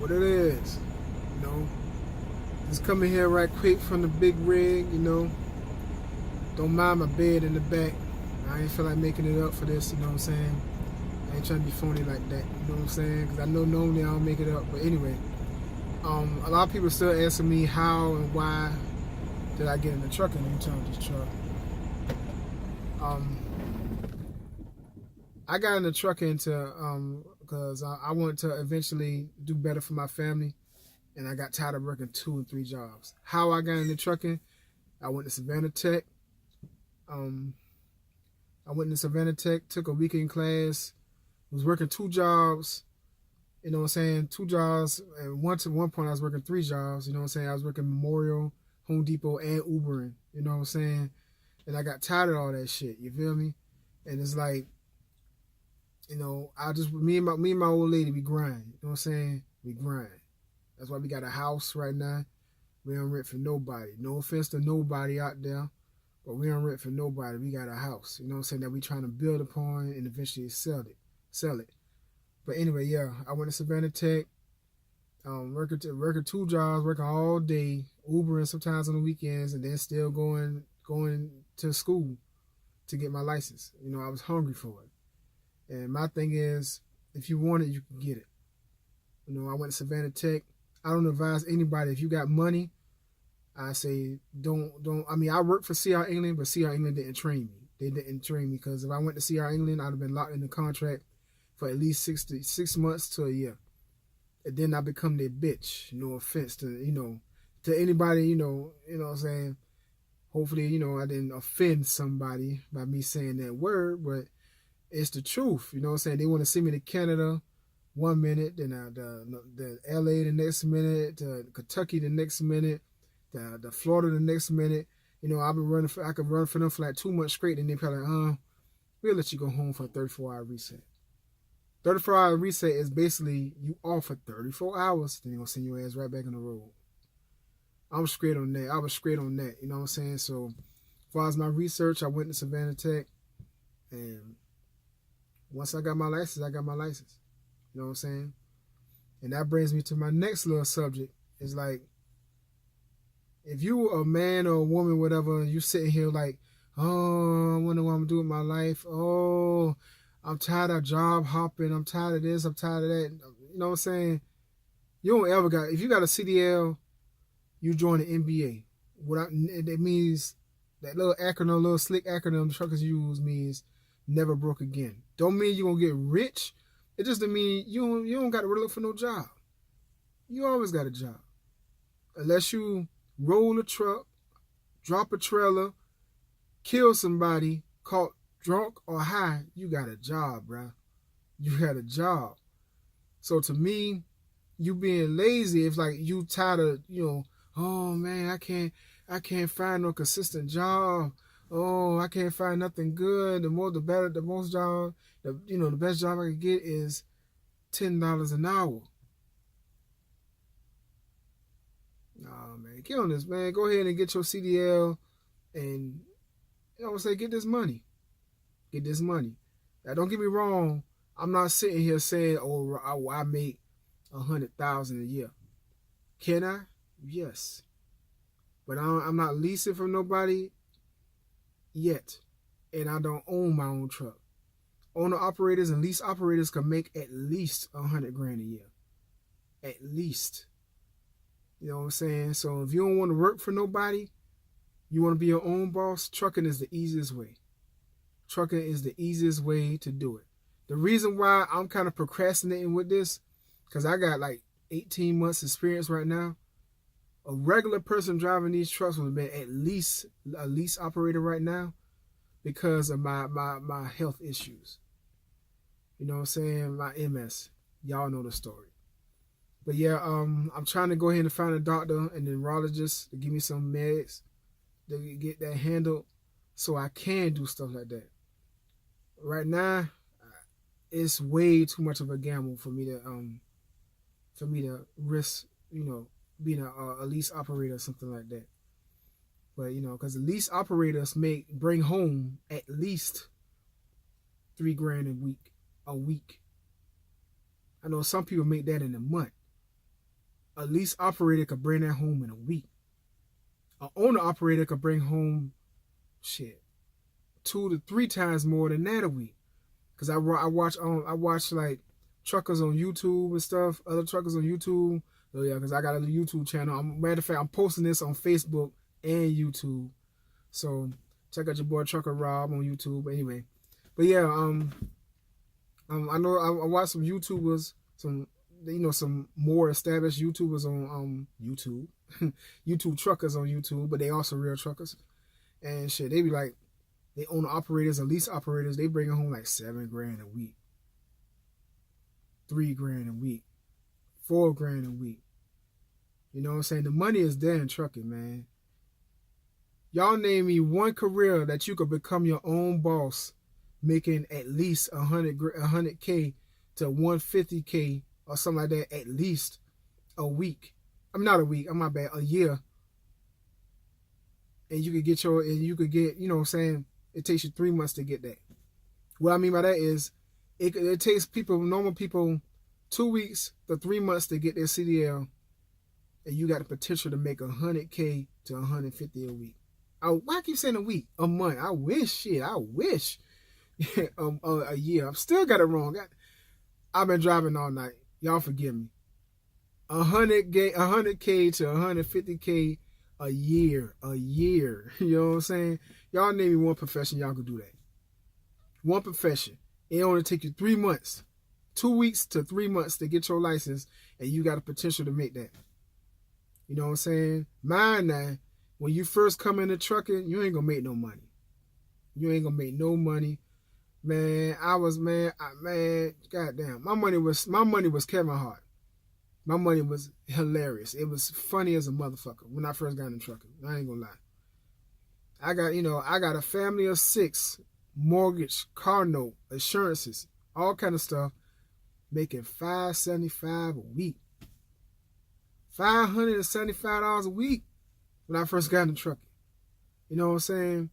what it is. You know, just coming here right quick from the big rig. You know, don't mind my bed in the back. I ain't feel like making it up for this. You know what I'm saying? I ain't trying to be phony like that. You know what I'm saying? Because I know normally I don't make it up. But anyway, a lot of people still asking me how and why did I get in the trucking anytime with this truck. I got in the trucking to because I want to eventually do better for my family, and I got tired of working 2 and 3 jobs. How I got into trucking? I went to Savannah Tech. Took a weekend class, was working 2 jobs, you know what I'm saying, 2 jobs, and one point I was working 3 jobs, you know what I'm saying, I was working Memorial, Home Depot, and Ubering, you know what I'm saying, and I got tired of all that shit, you feel me, and it's like, you know, me and my old lady, we grind, you know what I'm saying, we grind, that's why we got a house right now, we don't rent for nobody, no offense to nobody out there, but we don't rent for nobody. We got a house, you know what I'm saying, that we trying to build upon and eventually sell it. But anyway, yeah, I went to Savannah Tech, working 2 jobs, working all day, Ubering sometimes on the weekends, and then still going to school to get my license. You know, I was hungry for it. And my thing is, if you want it, you can get it. You know, I went to Savannah Tech. I don't advise anybody, if you got money, I say don't. I mean, I worked for CR England, but CR England didn't train me. They didn't train me because if I went to CR England, I'd have been locked in the contract for at least 6 months to a year. And then I become their bitch. No offense to to anybody. You know what I'm saying. Hopefully, I didn't offend somebody by me saying that word, but it's the truth. You know what I'm saying. They want to send me to Canada 1 minute, then the LA the next minute, to Kentucky the next minute. The Florida the next minute, I could run for them for like 2 months straight, and they probably we'll let you go home for a 34-hour reset. 34-hour reset is basically you off for 34 hours, then they're gonna send your ass right back on the road. I was straight on that, you know what I'm saying? So as far as my research, I went to Savannah Tech, and once I got my license, I got my license. You know what I'm saying? And that brings me to my next little subject. It's like, if you a man or a woman, whatever, you sitting here like, oh, I wonder what I'm doing with my life. Oh, I'm tired of job hopping. I'm tired of this. I'm tired of that. You know what I'm saying? You don't ever got, if you got a CDL, you join the NBA. It means, that little acronym, little slick acronym the truckers use means never broke again. Don't mean you're going to get rich. It just mean you don't got to look for no job. You always got a job. Unless you roll a truck, drop a trailer, kill somebody, caught drunk or high, you got a job, bro. You got a job. So to me, you being lazy, if like you tired of, oh man, I can't find no consistent job. Oh, I can't find nothing good. The more the better, the most job, the best job I can get is $10 an hour. Nah, man, get on this, man. Go ahead and get your CDL and, get this money. Get this money. Now, don't get me wrong. I'm not sitting here saying, I make $100,000 a year. Can I? Yes. But I'm not leasing from nobody yet. And I don't own my own truck. Owner operators and lease operators can make at least $100,000 a year. At least. You know what I'm saying? So if you don't want to work for nobody, you want to be your own boss, trucking is the easiest way. Trucking is the easiest way to do it. The reason why I'm kind of procrastinating with this, because I got like 18 months experience right now. A regular person driving these trucks would have been at least a lease operator right now because of my health issues. You know what I'm saying? My MS. Y'all know the story. But yeah, I'm trying to go ahead and find a doctor and a neurologist to give me some meds to get that handled so I can do stuff like that. Right now, it's way too much of a gamble for me to risk, being a lease operator or something like that. But because the lease operators bring home at least $3,000 a week. I know some people make that in a month. A lease operator could bring that home in a week. An owner operator could bring home shit 2 to 3 times more than that a week. Cause I watch like truckers on YouTube and stuff, other truckers on YouTube. Oh yeah, cause I got a YouTube channel. Matter of fact, I'm posting this on Facebook and YouTube. So check out your boy Trucker Rob on YouTube. Anyway, but yeah, I know I watched some YouTubers, some more established YouTubers on YouTube, YouTube truckers on YouTube, but they also real truckers and shit. They be like, they own operators and lease operators. They bring home like $7,000 a week, $3,000 a week, $4,000 a week. You know what I'm saying? The money is there in trucking, man. Y'all name me one career that you could become your own boss, making at least $100K to $150K or something like that at least a week. I'm not a week. I'm my bad. A year. And you could get you know what I'm saying? It takes you 3 months to get that. What I mean by that is it takes normal people 2 weeks to 3 months to get their CDL, and you got the potential to make $100K to $150 a week. Why I keep saying a week? A month. I wish. A year. I've still got it wrong. I've been driving all night. Y'all forgive me. $100K to $150K a year. You know what I'm saying? Y'all name me one profession y'all could do that. One profession. It only take you 3 months. 2 weeks to 3 months to get your license, and you got a potential to make that. You know what I'm saying? Mine now, when you first come into trucking, you ain't gonna make no money. You ain't gonna make no money. Man, goddamn. My money was Kevin Hart. My money was hilarious. It was funny as a motherfucker when I first got into trucking. I ain't gonna lie. I got a family of 6, mortgage, car note, insurances, all kind of stuff, making $575 a week. $575 a week when I first got into trucking. You know what I'm saying?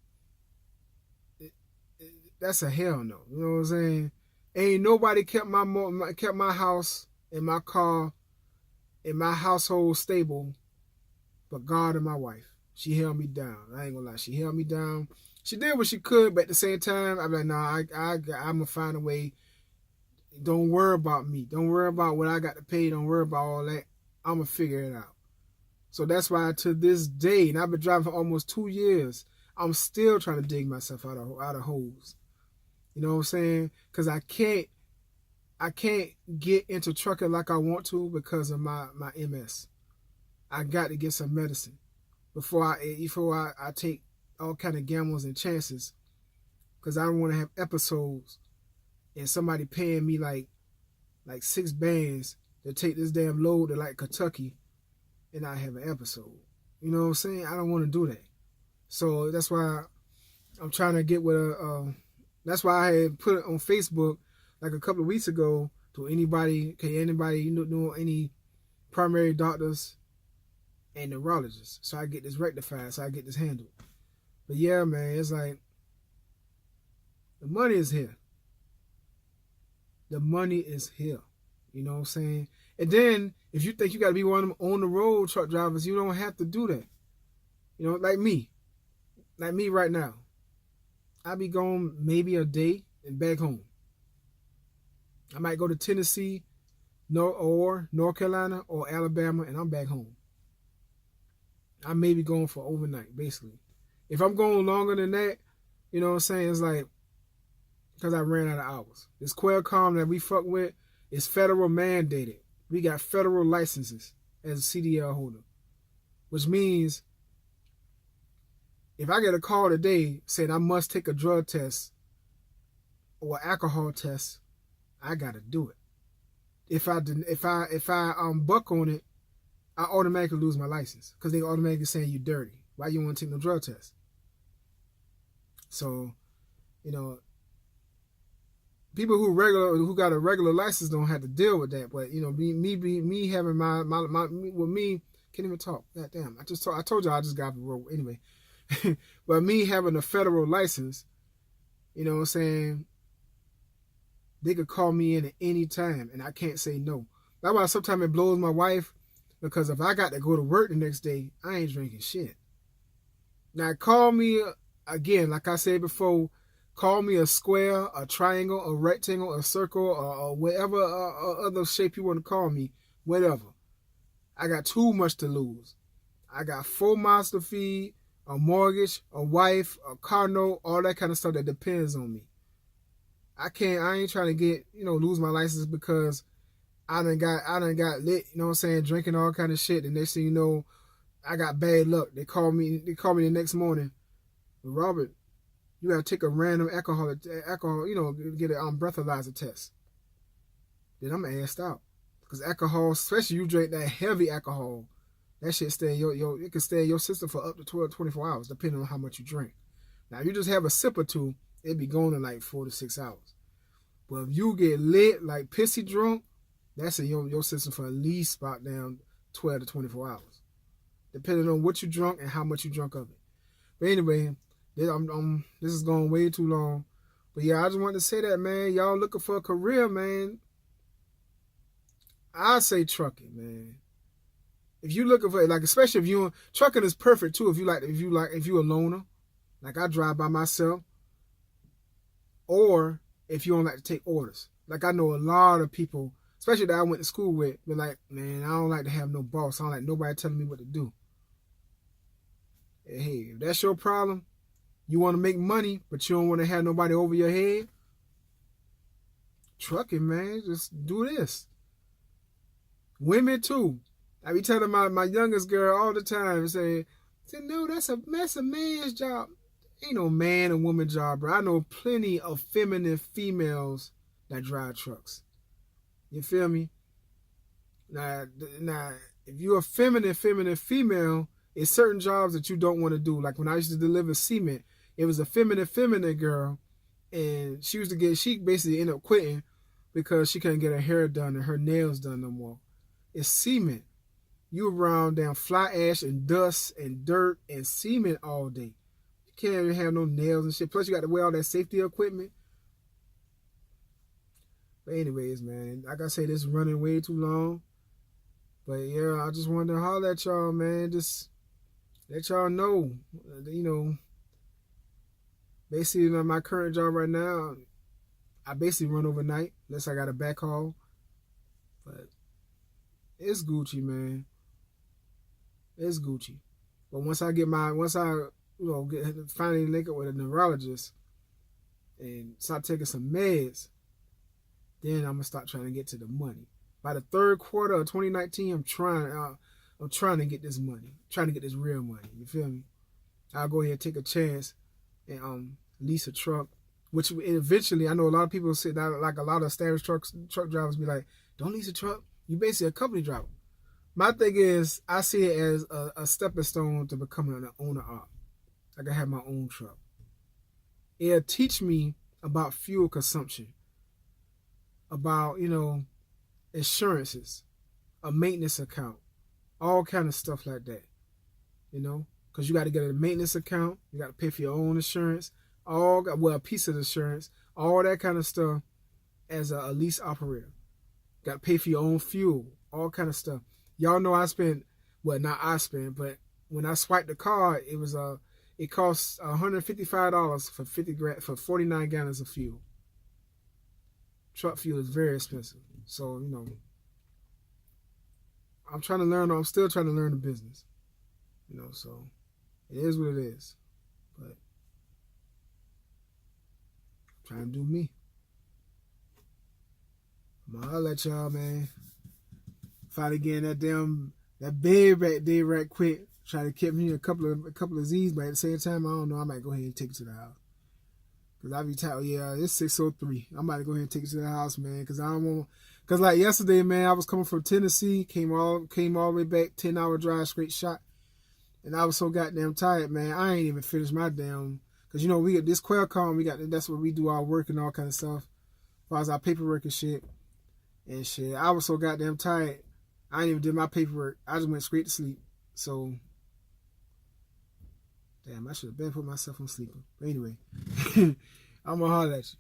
That's a hell no. You know what I'm saying? Ain't nobody kept my house and my car and my household stable but God and my wife. She held me down. I ain't gonna lie. She held me down. She did what she could, but at the same time, I'm like, nah, I'm gonna find a way. Don't worry about me. Don't worry about what I got to pay. Don't worry about all that. I'm gonna figure it out. So that's why to this day, and I've been driving for almost 2 years, I'm still trying to dig myself out of holes. You know what I'm saying? Because I can't get into trucking like I want to because of my MS. I got to get some medicine before I take all kind of gambles and chances, because I don't want to have episodes and somebody paying me like $6 to take this damn load to like Kentucky and I have an episode. You know what I'm saying? I don't want to do that. So that's why I'm trying to get with that's why I had put it on Facebook like a couple of weeks ago to anybody know any primary doctors and neurologists, so I get this rectified, so I get this handled. But yeah, man, it's like the money is here. The money is here. You know what I'm saying? And then if you think you got to be one of them on the road truck drivers, you don't have to do that. You know, like me right now. I be gone maybe a day and back home. I might go to Tennessee, or North Carolina or Alabama, and I'm back home. I may be going for overnight, basically. If I'm going longer than that, you know what I'm saying, it's like because I ran out of hours. This Qualcomm that we fuck with is federal mandated. We got federal licenses as a CDL holder, which means if I get a call today saying I must take a drug test or alcohol test, I gotta do it. If I buck on it, I automatically lose my license because they automatically saying you dirty. Why you want to take no drug test? So, you know, people who got a regular license don't have to deal with that. But you know, me having my with me can't even talk. God damn, I told you I just got the road anyway. But me having a federal license, you know what I'm saying, they could call me in at any time and I can't say no. That's why sometimes it blows my wife Because if I got to go to work the next day, I ain't drinking shit. Now call me, again, like I said before, call me a square, a triangle, a rectangle, a circle, or whatever other shape you want to call me, whatever. I got too much to lose. I got 4 mouths to feed, a mortgage, a wife, a car note, all that kind of stuff that depends on me. I ain't trying to lose my license because I done got lit, you know what I'm saying, drinking all kind of shit. And next thing you know, I got bad luck. They call me the next morning. Robert, you gotta take a random alcohol, get a breathalyzer test. Then I'm assed out. Because alcohol, especially you drink that heavy alcohol, that shit stay in it can stay in your system for up to 24 hours, depending on how much you drink. Now, if you just have a sip or two, it'd be going in like 4 to 6 hours. But if you get lit, like pissy drunk, that's in your system for at least about down 12 to 24 hours, depending on what you drunk and how much you drunk of it. But anyway, this is going way too long. But yeah, I just wanted to say that, man. Y'all looking for a career, man. I say trucking, man. If you looking for, like, especially if you trucking is perfect too. If you a loner, like I drive by myself, or if you don't like to take orders. Like I know a lot of people, especially that I went to school with, be like, man, I don't like to have no boss. I don't like nobody telling me what to do. Hey, if that's your problem, you want to make money, but you don't want to have nobody over your head, trucking, man, just do this. Women too. I be telling my youngest girl all the time, say, no, that's a man's job. Ain't no man and woman job, bro. I know plenty of feminine females that drive trucks. You feel me? Now, if you're a feminine female, it's certain jobs that you don't want to do. Like when I used to deliver cement, it was a feminine girl, and she basically ended up quitting because she couldn't get her hair done and her nails done no more. It's cement. You around damn fly ash and dust and dirt and cement all day. You can't even have no nails and shit. Plus you got to wear all that safety equipment. But anyways, man, like I say, this is running way too long. But yeah, I just wanted to holler at y'all, man. Just let y'all know, basically my current job right now, I basically run overnight unless I got a backhaul. But it's Gucci, man. It's Gucci. But once I finally link up with a neurologist and start taking some meds, then I'm gonna start trying to get to the money. By the third quarter of 2019, I'm trying to get this money, trying to get this real money. You feel me? I'll go ahead and take a chance and lease a truck. Which eventually, I know a lot of people say that, like a lot of established truck drivers be like, "Don't lease a truck. You basically a company driver." My thing is, I see it as a stepping stone to becoming an owner op. Like I have my own truck. It'll teach me about fuel consumption, about, insurances, a maintenance account, all kind of stuff like that, because you got to get a maintenance account, you got to pay for your own insurance, a piece of the insurance, all that kind of stuff as a lease operator. Got to pay for your own fuel, all kind of stuff. Y'all know but when I swiped the card, it costs $155 for 49 gallons of fuel. Truck fuel is very expensive. So, I'm still trying to learn the business. So it is what it is. But I'm trying to do me. I'll let y'all, man. Finally getting that bed back there right quick. Try to keep me a couple of Z's, but at the same time, I don't know. I might go ahead and take it to the house. Cause I be tired. Yeah, it's 6:03. I'm about to go ahead and take it to the house, man. Cause I don't want. Cause like yesterday, man, I was coming from Tennessee, came all the way back, 10-hour drive, straight shot, and I was so goddamn tired, man. I ain't even finished my damn. Cause we get this Qualcomm, that's where we do our work and all kind of stuff, as far as our paperwork and shit. I was so goddamn tired. I ain't even did my paperwork. I just went straight to sleep. So, damn, I should have been put myself on sleeper. But anyway, I'm gonna holler at you.